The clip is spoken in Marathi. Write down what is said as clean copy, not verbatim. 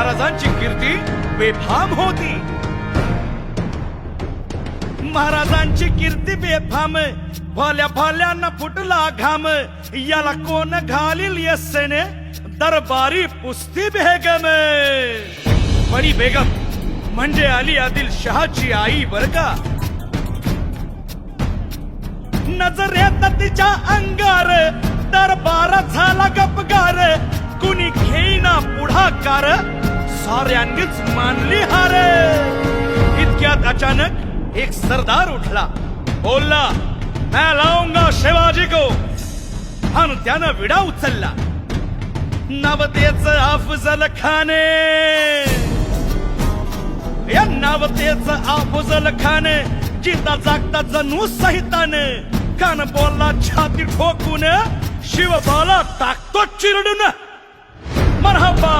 महाराजांची कीर्ती बेफाम होती. महाराजांची कीर्ती बेफाम, भाल्या भाल्यांना फुटला घाम. याला कोण घालील यस्सेने, दरबारी पुस्ती बेगम. बडी बेगम म्हणजे अली आदिल शहाची आई बर का. नजरेत तिच्या अंगार दरबार झाला गपगार. कुणी घेईना पुढाकार, साऱ्यांनीच मानली हार. इतक्यात अचानक एक सरदार उठला, बोलला मैं लाऊंगा शिवाजी को. आणि त्यानं विडा उचलला. नवतेच अफजल खाने, या नवतेच अफजल खाने. जिता जागता जणू सहिताने. कान बोलला छाती ठोकून, शिवबाला टाकतो चिरडून. मरहबा